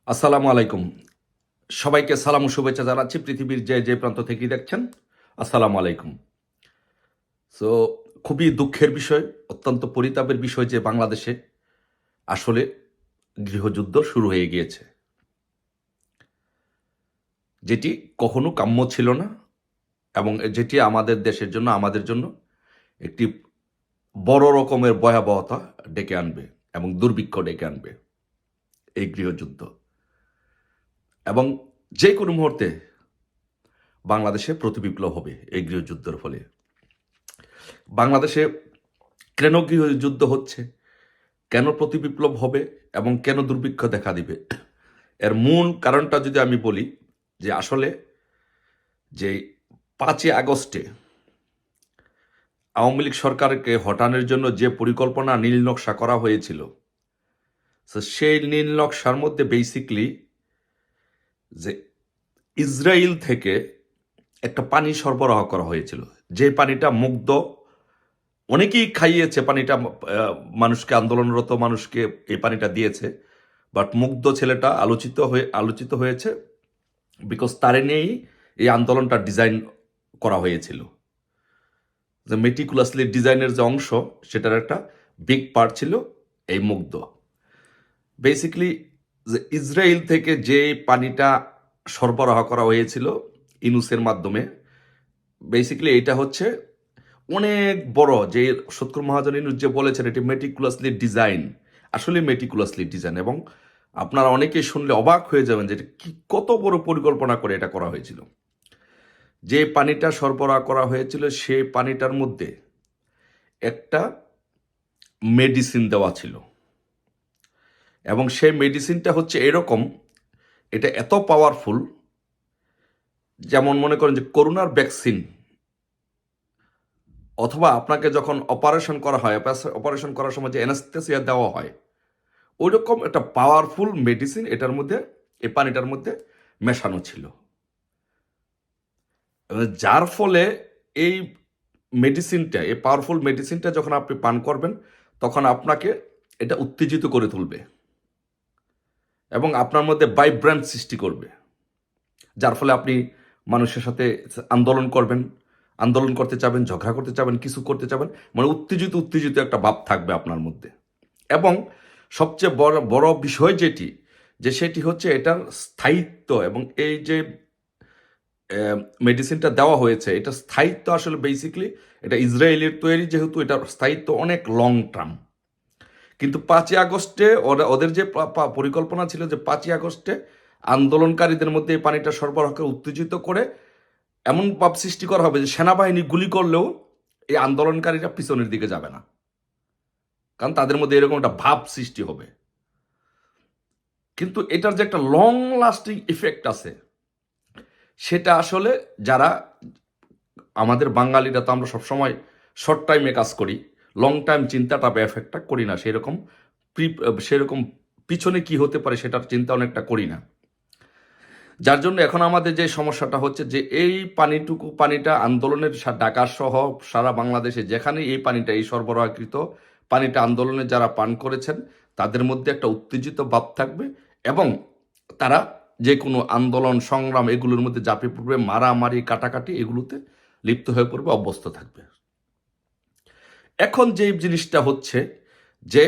আসসালামু আলাইকুম। সবাইকে সালাম ও শুভেচ্ছা জানাচ্ছি পৃথিবীর যে প্রান্ত থেকেই দেখছেন। আসসালামু আলাইকুম। সো খুবই দুঃখের বিষয়, অত্যন্ত পরিতাপের বিষয় যে বাংলাদেশে আসলে গৃহযুদ্ধ শুরু হয়ে গিয়েছে। যেটি কখনো কাম্য ছিল না এবং যেটি আমাদের দেশের জন্য, আমাদের জন্য একটি বড় রকমের ভয়াবহতা ডেকে আনবে এবং দুর্ভিক্ষ ডেকে আনবে এই গৃহযুদ্ধ। এবং যে কোনো মুহূর্তে বাংলাদেশে প্রতিবিপ্লব হবে এই গৃহযুদ্ধের ফলে। বাংলাদেশে কেন গৃহযুদ্ধ হচ্ছে, কেন প্রতিবিপ্লব হবে এবং কেন দুর্ভিক্ষ দেখা দিবে, এর মূল কারণটা যদি আমি বলি যে আসলে যে 5ই আগস্টে আওয়ামী লীগ সরকারকে হটানোর জন্য যে পরিকল্পনা নীল নকশা করা হয়েছিল, সেই নীল নকশার মধ্যে বেসিকলি যে ইসরায়েল থেকে একটা পানি সরবরাহ করা হয়েছিল, যে পানিটা মুগ্ধ, অনেকেই খাইয়েছে পানিটা, মানুষকে, আন্দোলনরত মানুষকে এই পানিটা দিয়েছে, বাট মুগ্ধ ছেলেটা আলোচিত হয়েছে বিকজ তারে নিয়েই এই আন্দোলনটা ডিজাইন করা হয়েছিল। যে মেটিকুলাসলি ডিজাইনের যে অংশ, সেটার একটা বিগ পার্ট ছিল এই মুগ্ধ। বেসিক্যালি যে ইসরায়েল থেকে যে পানিটা সরবরাহ করা হয়েছিল ইনুসের মাধ্যমে, বেসিক্যালি এটা হচ্ছে অনেক বড়, যে সৎকুর মহাজন ইনুস যে বলেছেন এটি মেটিকুলাসলি ডিজাইন, আসলে মেটিকুলাসলি ডিজাইন, এবং আপনারা অনেকেই শুনলে অবাক হয়ে যাবেন যে এটা কি, কত বড় পরিকল্পনা করে এটা করা হয়েছিল। যে পানিটা সরবরাহ করা হয়েছিল সেই পানিটার মধ্যে একটা মেডিসিন দেওয়া ছিল, এবং সেই মেডিসিনটা হচ্ছে এরকম, এটা এত পাওয়ারফুল, যেমন মনে করেন যে করোনার ভ্যাকসিন, অথবা আপনাকে যখন অপারেশন করা হয়, অপারেশন করার সময় যে অ্যানেস্থেসিয়া দেওয়া হয়, ওইরকম একটা পাওয়ারফুল মেডিসিন এটার মধ্যে, এই পানিটার মধ্যে মেশানো ছিল। যার ফলে এই মেডিসিনটা, এই পাওয়ারফুল মেডিসিনটা যখন আপনি পান করবেন, তখন আপনাকে এটা উত্তেজিত করে তুলবে এবং আপনার মধ্যে ভাইব্রেন্ট সৃষ্টি করবে, যার ফলে আপনি মানুষের সাথে আন্দোলন করবেন, আন্দোলন করতে চাবেন, ঝগড়া করতে চাবেন, কিছু করতে চাবেন, মানে উত্তেজিত একটা ভাব থাকবে আপনার মধ্যে। এবং সবচেয়ে বড় বড় বিষয় যেটি, যে সেটি হচ্ছে এটার স্থায়িত্ব, এবং এই যে মেডিসিনটা দেওয়া হয়েছে, এটা স্থায়িত্ব আসলে বেসিক্যালি এটা ইসরায়েলের তৈরি, যেহেতু এটার স্থায়িত্ব অনেক লং টার্ম। কিন্তু 5ই আগস্টে ওদের যে পরিকল্পনা ছিল যে 5ই আগস্টে আন্দোলনকারীদের মধ্যে এই পানিটা সরবরাহকে উত্তেজিত করে এমন ভাব সৃষ্টি করা হবে যে সেনাবাহিনী গুলি করলেও এই আন্দোলনকারীরা পিছনের দিকে যাবে না, কারণ তাদের মধ্যে এরকম একটা ভাব সৃষ্টি হবে। কিন্তু এটার যে একটা লং লাস্টিং ইফেক্ট আছে, সেটা আসলে যারা আমাদের বাঙালিরা, তো আমরা সবসময় শর্ট টাইমে কাজ করি, লং টাইম চিন্তাটা বা এফেক্টটা করি না, সেরকম পিছনে কি হতে পারে সেটার চিন্তা অনেকটা করি না। যার জন্য এখন আমাদের যে সমস্যাটা হচ্ছে যে এই পানিটা আন্দোলনের ঢাকা সহ সারা বাংলাদেশে যেখানে এই পানিটা, এই সরবরাহকৃত পানিটা আন্দোলনে যারা পান করেছেন, তাদের মধ্যে একটা উত্তেজিত ভাব থাকবে এবং তারা যে কোনো আন্দোলন সংগ্রাম এগুলোর মধ্যে ঝাঁপিয়ে পড়বে, মারামারি কাটাকাটি এগুলোতে লিপ্ত হয়ে পড়বে, অভ্যস্ত থাকবে। এখন যে জিনিসটা হচ্ছে যে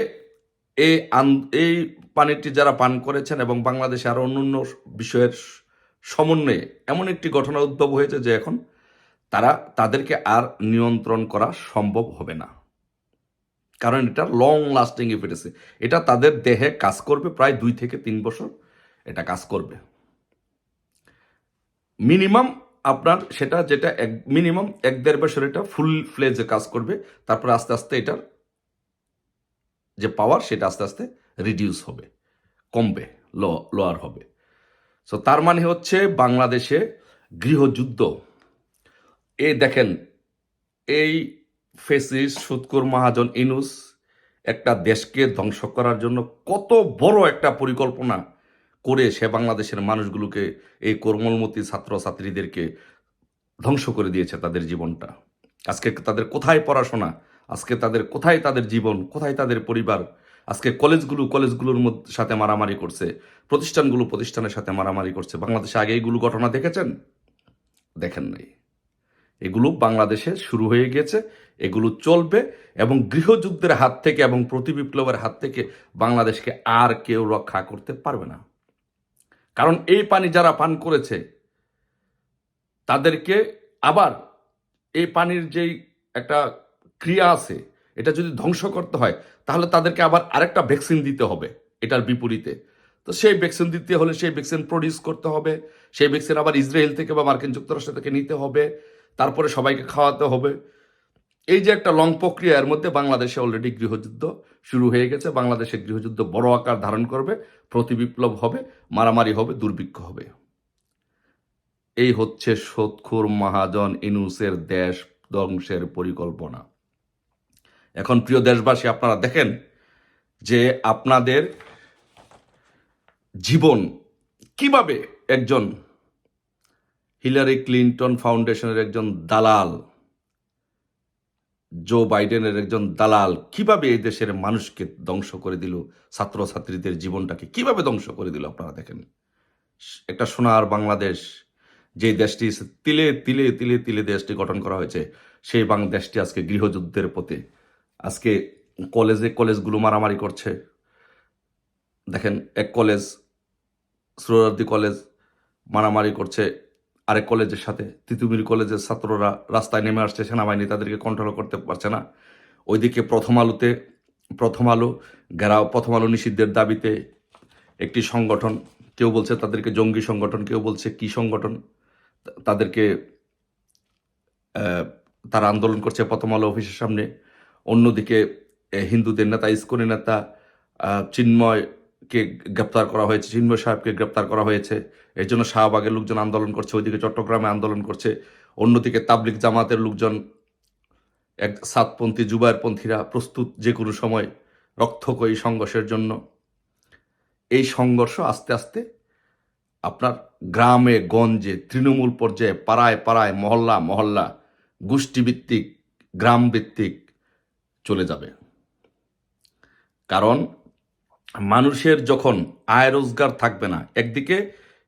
এই পানিটি যারা পান করেছেন এবং বাংলাদেশে আরো অন্যান্য বিষয়ের সমন্বয়ে এমন একটি ঘটনা উদ্ভব হয়েছে যে এখন তাদেরকে আর নিয়ন্ত্রণ করা সম্ভব হবে না, কারণ এটা লং লাস্টিং ইফেক্ট আছে। এটা তাদের দেহে কাজ করবে প্রায় 2 থেকে 3 বছর, এটা কাজ করবে মিনিমাম। আপনার সেটা যেটা মিনিমাম 1-1.5 বছর এটা ফুল ফ্লেজে কাজ করবে, তারপর আস্তে আস্তে এটার যে পাওয়ার সেটা আস্তে আস্তে রিডিউস হবে, কমবে, লোয়ার হবে। সো তার মানে হচ্ছে বাংলাদেশে গৃহযুদ্ধ। দেখেন, এই ফেসিস্ট সুৎকুর মহাজন ইনুস একটা দেশকে ধ্বংস করার জন্য কত বড় একটা পরিকল্পনা করে সে বাংলাদেশের মানুষগুলোকে, এই কোমলমতি ছাত্রছাত্রীদেরকে ধ্বংস করে দিয়েছে তাদের জীবনটা। আজকে তাদের কোথায় পড়াশোনা, আজকে তাদের কোথায় তাদের জীবন, কোথায় তাদের পরিবার, আজকে কলেজগুলোর সাথে মারামারি করছে, প্রতিষ্ঠানের সাথে মারামারি করছে। বাংলাদেশে আগে এইগুলো ঘটনা দেখেছেন? দেখেন নাই। এগুলো বাংলাদেশে শুরু হয়ে গেছে, এগুলো চলবে, এবং গৃহযুদ্ধের হাত থেকে এবং প্রতিবিপ্লবের হাত থেকে বাংলাদেশকে আর কেউ রক্ষা করতে পারবে না। কারণ এই পানি যারা পান করেছে তাদেরকে আবার এই পানির যেই একটা ক্রিয়া আছে, এটা যদি ধ্বংস করতে হয় তাহলে তাদেরকে আবার আরেকটা ভ্যাকসিন দিতে হবে এটার বিপরীতে। তো সেই ভ্যাকসিন দিতে হলে সেই ভ্যাকসিন প্রডিউস করতে হবে, সেই ভ্যাকসিন আবার ইসরায়েল থেকে বা মার্কিন যুক্তরাষ্ট্র থেকে নিতে হবে, তারপরে সবাইকে খাওয়াতে হবে। এই যে একটা লং প্রক্রিয়া, এর মধ্যে বাংলাদেশে অলরেডি গৃহযুদ্ধ শুরু হয়ে গেছে। বাংলাদেশে গৃহযুদ্ধ বড় আকার ধারণ করবে, প্রতিবিপ্লব হবে, মারামারি হবে, দুর্ভিক্ষ হবে। এই হচ্ছে সুদখোর মহাজন ইউনূসের দেশ ধ্বংসের পরিকল্পনা। এখন প্রিয় দেশবাসী, আপনারা দেখেন যে আপনাদের জীবন কিভাবে একজন হিলারি ক্লিন্টন ফাউন্ডেশনের একজন দালাল, জো বাইডেনের একজন দালাল কিভাবে এই দেশের মানুষকে ধ্বংস করে দিল, ছাত্রছাত্রীদের জীবনটাকে কিভাবে ধ্বংস করে দিল আপনারা দেখেন। একটা সোনার বাংলাদেশ, যে দেশটি তিলে তিলে তিলে তিলে দেশটি গঠন করা হয়েছে, সেই দেশটি আজকে গৃহযুদ্ধের পথে। আজকে কলেজগুলো মারামারি করছে। দেখেন, এক কলেজ, সোহরাওয়ার্দী কলেজ মারামারি করছে আরেক কলেজের সাথে। তিতুমির কলেজের ছাত্ররা রাস্তায় নেমে আসছে, সেনাবাহিনী তাদেরকে কন্ট্রোল করতে পারছে না। ওইদিকে প্রথম আলো নিষিদ্ধের দাবিতে একটি সংগঠন, কেউ বলছে তাদেরকে জঙ্গি সংগঠন, কেউ বলছে কি সংগঠন, তাদেরকে তারা আন্দোলন করছে প্রথম আলো অফিসের সামনে। অন্যদিকে হিন্দুদের নেতা, ইসকনের নেতা চিন্ময়কে গ্রেপ্তার করা হয়েছে, চিন্ময় সাহেবকে গ্রেপ্তার করা হয়েছে। এর জন্য শাহবাগের লোকজন আন্দোলন করছে, ওইদিকে চট্টগ্রামে আন্দোলন করছে। অন্যদিকে তাবলিগ জামাতের লোকজন, এক সাতপন্থী জুবায়েরপন্থীরা প্রস্তুত যে কোনো সময় রক্তক্ষয়ী সংঘর্ষের জন্য। এই সংঘর্ষ আস্তে আস্তে আপনার গ্রামে গঞ্জে, তৃণমূল পর্যায়ে, পাড়ায় পাড়ায়, মহল্লা, গোষ্ঠীভিত্তিক, গ্রামভিত্তিক চলে যাবে। কারণ মানুষের যখন আয় রোজগার থাকবে না, একদিকে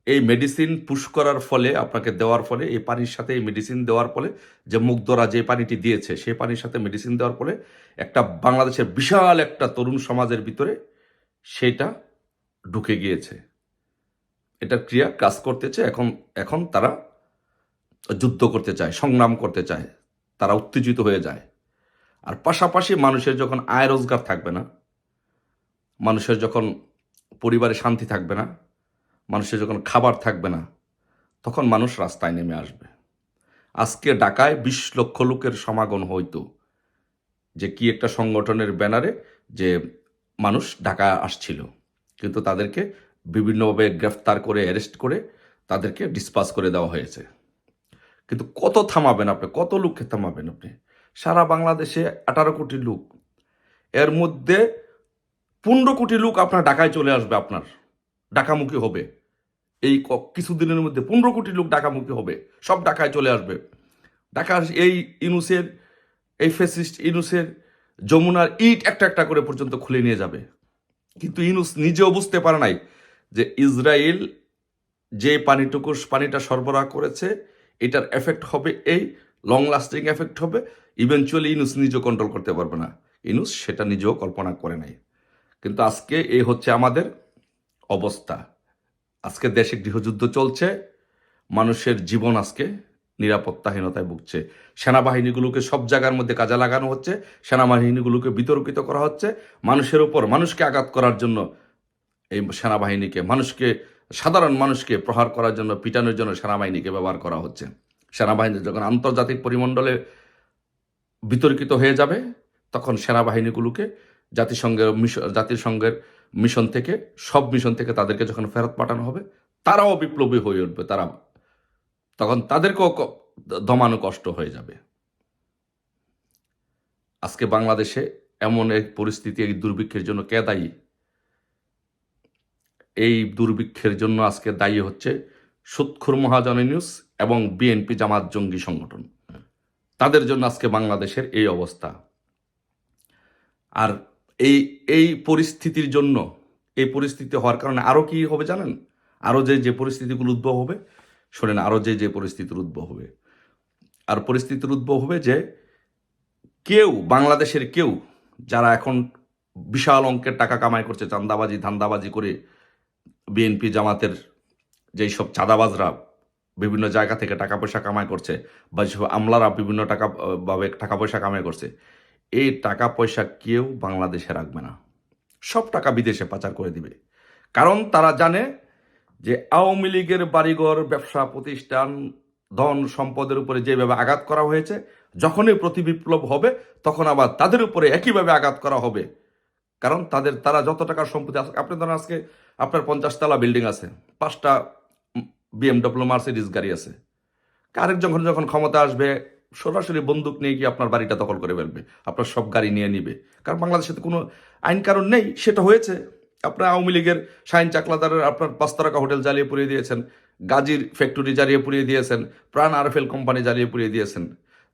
এই মেডিসিন পুশ করার ফলে, আপনাকে দেওয়ার ফলে, এই পানির সাথে এই মেডিসিন দেওয়ার ফলে, যে মুগ্ধরা যে পানিটি দিয়েছে সেই পানির সাথে মেডিসিন দেওয়ার ফলে একটা বাংলাদেশের বিশাল একটা তরুণ সমাজের ভিতরে সেটা ঢুকে গিয়েছে, এটার ক্রিয়া কাজ করতেছে। এখন তারা যুদ্ধ করতে চায়, সংগ্রাম করতে চায়, তারা উত্তেজিত হয়ে যায়। আর পাশাপাশি মানুষের যখন আয় রোজগার থাকবে না, মানুষের যখন পরিবারে শান্তি থাকবে না, মানুষের যখন খাবার থাকবে না, তখন মানুষ রাস্তায় নেমে আসবে। আজকে ঢাকায় 20 লক্ষ লোকের সমাগম হইতো, যে কি একটা সংগঠনের ব্যানারে, যে মানুষ ঢাকা আসছিল, কিন্তু তাদেরকে বিভিন্নভাবে গ্রেফতার করে, অ্যারেস্ট করে তাদেরকে ডিসপাস করে দেওয়া হয়েছে। কিন্তু কত থামাবেন আপনি, কত লোককে থামাবেন আপনি? সারা বাংলাদেশে 18 কোটি লোক, এর মধ্যে 15 কোটি লোক আপনার ঢাকায় চলে আসবে, আপনার ঢাকামুখী হবে। এই কিছুদিনের মধ্যে 15 কোটি লোক ঢাকামুখী হবে, সব ঢাকায় চলে আসবে। ঢাকার এই ইউনূসের, এই ফ্যাসিস্ট ইউনূসের যমুনার ইট একটা একটা করে পর্যন্ত খুলে নিয়ে যাবে। কিন্তু ইউনূস নিজেও বুঝতে পারে নাই যে ইসরায়েল যে পানিটা সরবরাহ করেছে, এটার এফেক্ট হবে, এই লং লাস্টিং এফেক্ট হবে। ইভেনচুয়ালি ইউনূস নিজেও কন্ট্রোল করতে পারবে না। ইউনূস সেটা নিজেও কল্পনা করে নাই। কিন্তু আজকে এই হচ্ছে আমাদের অবস্থা। আজকে দেশে গৃহযুদ্ধ চলছে, মানুষের জীবন আজকে নিরাপত্তাহীনতায় ভুগছে। সেনাবাহিনীগুলোকে সব জায়গার মধ্যে কাজে লাগানো হচ্ছে, সেনাবাহিনীগুলোকে বিতর্কিত করা হচ্ছে। মানুষের উপর, মানুষকে আঘাত করার জন্য এই সেনাবাহিনীকে, সাধারণ মানুষকে প্রহার করার জন্য, পিটানোর জন্য সেনাবাহিনীকে ব্যবহার করা হচ্ছে। সেনাবাহিনী যখন আন্তর্জাতিক পরিমণ্ডলে বিতর্কিত হয়ে যাবে, তখন সেনাবাহিনীগুলোকে জাতিসংঘের মিশন থেকে, সব মিশন থেকে তাদেরকে যখন ফেরত পাঠানো হবে, তারাও বিপ্লবী হয়ে উঠবে। তখন তাদেরকেও দমানো কষ্ট হয়ে যাবে। আজকে বাংলাদেশে এমন এক পরিস্থিতি, এই দুর্ভিক্ষের জন্য কে দায়ী? এই দুর্ভিক্ষের জন্য আজকে দায়ী হচ্ছে সুদখোর মহাজন ইউনূস এবং বিএনপি জামাত জঙ্গি সংগঠন। তাদের জন্য আজকে বাংলাদেশের এই অবস্থা। আর এই এই পরিস্থিতির জন্য, এই পরিস্থিতি হওয়ার কারণে আরও কি হবে জানেন? আরও যে পরিস্থিতিগুলো উদ্ভব হবে, শোনেন, আরও যে পরিস্থিতির উদ্ভব হবে, আর পরিস্থিতির উদ্ভব হবে যে বাংলাদেশের কেউ যারা এখন বিশাল অঙ্কের টাকা কামাই করছে চাঁদাবাজি ধান্দাবাজি করে, বিএনপি জামাতের যেই সব চাঁদাবাজরা বিভিন্ন জায়গা থেকে টাকা পয়সা কামাই করছে, বা যেসব আমলারা বিভিন্ন ভাবে টাকা পয়সা কামাই করছে, এই টাকা পয়সা কেউ বাংলাদেশে রাখবে না, সব টাকা বিদেশে পাচার করে দিবে। কারণ তারা জানে যে আওয়ামী লীগের বাড়িঘর, ব্যবসা প্রতিষ্ঠান, ধন সম্পদের উপরে যেভাবে আঘাত করা হয়েছে, যখনই প্রতিবিপ্লব হবে তখন আবার তাদের উপরে একইভাবে আঘাত করা হবে। কারণ তারা যত টাকার সম্পত্তি, আপনি ধরেন আজকে আপনার 50 তলা বিল্ডিং আছে, 5টা BMW মার্সিডিজ গাড়ি আছে, আরেকজন যখন ক্ষমতা আসবে সরাসরি বন্দুক নিয়ে গিয়ে আপনার বাড়িটা দখল করে ফেলবে, আপনার সব গাড়ি নিয়ে নিবে। কারণ বাংলাদেশে তো কোনো আইন কারণ নেই। সেটা হয়েছে, আপনার আওয়ামী লীগের শাহিন চাকলাদারের আপনার 5 তারকা হোটেল জ্বালিয়ে পুড়িয়ে দিয়েছেন, গাজীর ফ্যাক্টরি জ্বালিয়ে পুড়িয়ে দিয়েছেন, প্রাণ আরএফএল কোম্পানি জ্বালিয়ে পুড়িয়ে দিয়েছেন।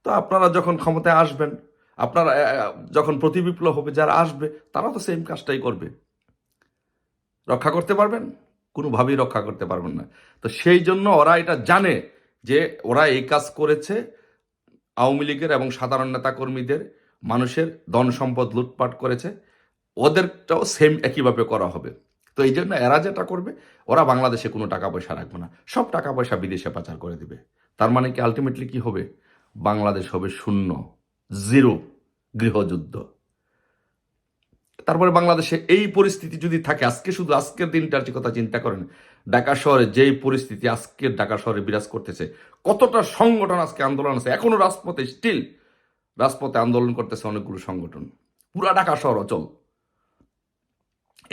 তো আপনারা যখন ক্ষমতায় আসবেন, আপনারা যখন প্রতিবিপ্লব হবে, যারা আসবে তারা তো সেম কাজটাই করবে। রক্ষা করতে পারবেন? কোনোভাবেই রক্ষা করতে পারবেন না। তো সেই জন্য ওরা এটা জানে যে ওরা এই কাজ করেছে, আওয়ামী লীগের এবং সাধারণ নেতাকর্মীদের মানুষের ধন সম্পদ লুটপাট করেছে, ওদেরটাও সেম একইভাবে করা হবে। তো এই জন্য এরা যেটা করবে, ওরা বাংলাদেশে কোনো টাকা পয়সা রাখবে না, সব টাকা পয়সা বিদেশে পাচার করে দিবে। তার মানে কি আলটিমেটলি কি হবে? বাংলাদেশ হবে শূন্য, জিরো, গৃহযুদ্ধ। তারপরে বাংলাদেশে এই পরিস্থিতি যদি থাকে, আজকে শুধু আজকের দিনটার যে কথা চিন্তা করেন, ঢাকা শহরে যেই পরিস্থিতি আজকের ঢাকা শহরে বিরাজ করতেছে, কতটা সংগঠন আজকে আন্দোলন আছে, এখনো রাজপথে স্টিল রাজপথে আন্দোলন করতেছে অনেকগুলো সংগঠন, পুরা ঢাকা শহর অচল।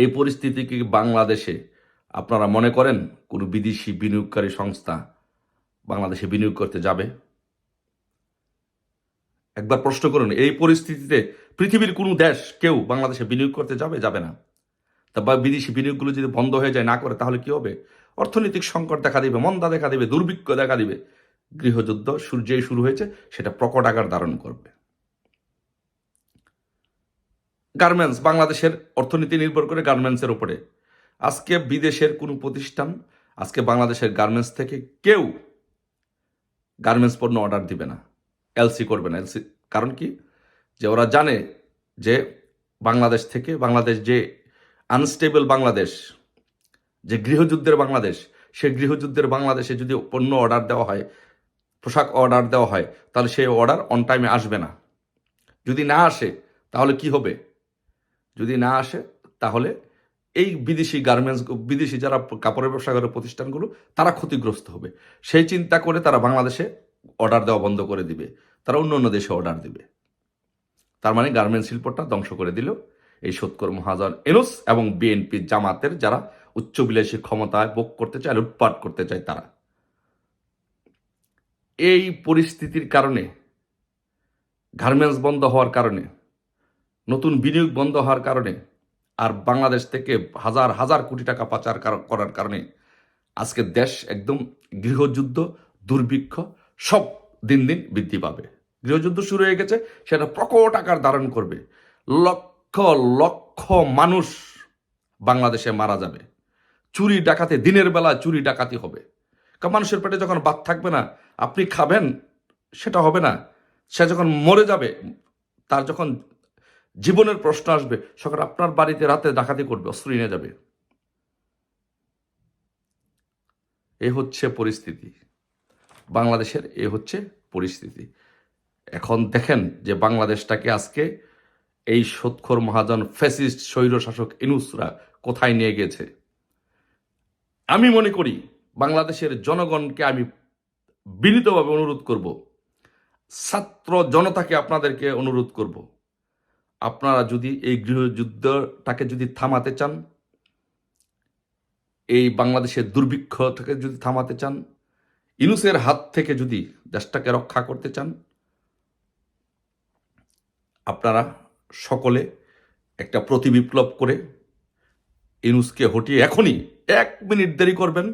এই পরিস্থিতি কি বাংলাদেশে আপনারা মনে করেন কোনো বিদেশি বিনিয়োগকারী সংস্থা বাংলাদেশে বিনিয়োগ করতে যাবে? একবার প্রশ্ন করুন, এই পরিস্থিতিতে পৃথিবীর কোনো দেশ কেউ বাংলাদেশে বিনিয়োগ করতে যাবে না। তা বা বিদেশি বিনিয়োগগুলো যদি বন্ধ হয়ে যায়, না করে, তাহলে কি হবে? অর্থনৈতিক সংকট দেখা দিবে, মন্দা দেখা দিবে, দুর্ভিক্ষ দেখা দিবে, গৃহযুদ্ধ যেই শুরু হয়েছে সেটা প্রকট আকার ধারণ করবে। গার্মেন্টস, বাংলাদেশের অর্থনীতি নির্ভর করে গার্মেন্টসের উপরে। আজকে বিদেশের কোনো প্রতিষ্ঠান আজকে বাংলাদেশের গার্মেন্টস থেকে কেউ গার্মেন্টস পণ্য অর্ডার দিবে না, এলসি করবে না। এলসি কারণ কি? যে ওরা জানে যে বাংলাদেশ যে আনস্টেবল বাংলাদেশ, যে গৃহযুদ্ধের বাংলাদেশ, সেই গৃহযুদ্ধের বাংলাদেশে যদি পণ্য অর্ডার দেওয়া হয়, পোশাক অর্ডার দেওয়া হয়, তাহলে সেই অর্ডার অন টাইমে আসবে না। যদি না আসে তাহলে কি হবে? যদি না আসে তাহলে এই বিদেশি গার্মেন্টস, বিদেশি যারা কাপড়ের ব্যবসা করে প্রতিষ্ঠানগুলো, তারা ক্ষতিগ্রস্ত হবে। সেই চিন্তা করে তারা বাংলাদেশে অর্ডার দেওয়া বন্ধ করে দিবে, তারা অন্য দেশে অর্ডার দিবে। তার মানে গার্মেন্টস শিল্পটা ধ্বংস করে দিল এই সৎকর মহাজন ইউনূস এবং বিএনপি জামাতের যারা উচ্চবিলাসী ক্ষমতায় ভোগ করতে চায়, লুটপাট করতে চায় তারা। এই পরিস্থিতির কারণে, গার্মেন্টস বন্ধ হওয়ার কারণে, নতুন বিনিয়োগ বন্ধ হওয়ার কারণে, আর বাংলাদেশ থেকে হাজার হাজার কোটি টাকা পাচার করার কারণে আজকে দেশ একদম গৃহযুদ্ধ, দুর্ভিক্ষ সব দিন দিন বৃদ্ধি পাবে। গৃহযুদ্ধ শুরু হয়ে গেছে, সেটা প্রকট আকার ধারণ করবে। লক্ষ লক্ষ মানুষ বাংলাদেশে মারা যাবে। চুরি ডাকাতি, দিনের বেলা চুরি ডাকাতি হবে। কারণ মানুষের পেটে যখন ভাত থাকবে না, আপনি খাবেন, সেটা হবে না। সে যখন মরে যাবে, তার যখন জীবনের প্রশ্ন আসবে, সকাল আপনার বাড়িতে রাতে ডাকাতি করবে, অস্ত্র নিয়ে যাবে। এ হচ্ছে পরিস্থিতি বাংলাদেশের, এ হচ্ছে পরিস্থিতি। এখন দেখেন যে বাংলাদেশটাকে আজকে এই সৎখোর মহাজন ফ্যাসিস্ট স্বৈরশাসক ইউনূসরা কোথায় নিয়ে গেছে। আমি মনে করি বাংলাদেশের জনগণকে আমি বিনীতভাবে অনুরোধ করব, ছাত্র জনতাকে আপনাদেরকে অনুরোধ করব, আপনারা যদি এই গৃহযুদ্ধটাকে যদি থামাতে চান, এই বাংলাদেশের দুর্ভিক্ষটাকে যদি থামাতে চান, ইউনূসের হাত থেকে যদি দেশটাকে রক্ষা করতে চান, আপনারা সকলে একটা প্রতিবিপ্লব করে ইউনূসকে হটিয়ে এখনই 1 মিনিট দেরি করবেন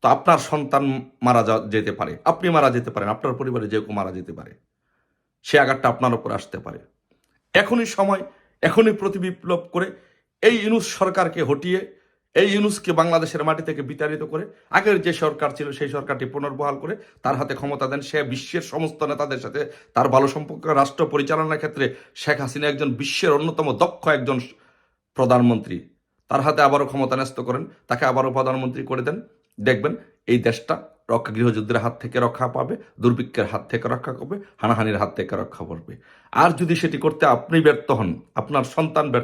তো আপনার সন্তান মারা যেতে পারে, আপনি মারা যেতে পারেন, আপনার পরিবারে যে কেউ মারা যেতে পারে, সে আঘাতটা আপনার উপর আসতে পারে। এখনই সময় এখনই প্রতিবিপ্লব করে এই ইউনূস সরকারকে হটিয়ে এই ইউনূসকে বাংলাদেশের মাটি থেকে বিতাড়িত করে আগের যে সরকার ছিল সেই সরকারটি পুনর্বহাল করে তার হাতে ক্ষমতা দেন। সে বিশ্বের সমস্ত নেতাদের সাথে তার ভালো সম্পর্ক, রাষ্ট্র পরিচালনার ক্ষেত্রে শেখ হাসিনা একজন বিশ্বের অন্যতম দক্ষ একজন প্রধানমন্ত্রী। তার হাতে আবারও ক্ষমতা ন্যস্ত করেন, তাকে আবারও প্রধানমন্ত্রী করে দেন। দেখবেন এই দেশটা গৃহযুদ্ধের হাত থেকে রক্ষা পাবে, দুর্ভিক্ষের হাত থেকে রক্ষা করবে, হানাহানির হাত থেকে রক্ষা করবে। আর যদি সেটি করতে আপনি ব্যর্থ হন, আপনার সন্তান ব্যর্থ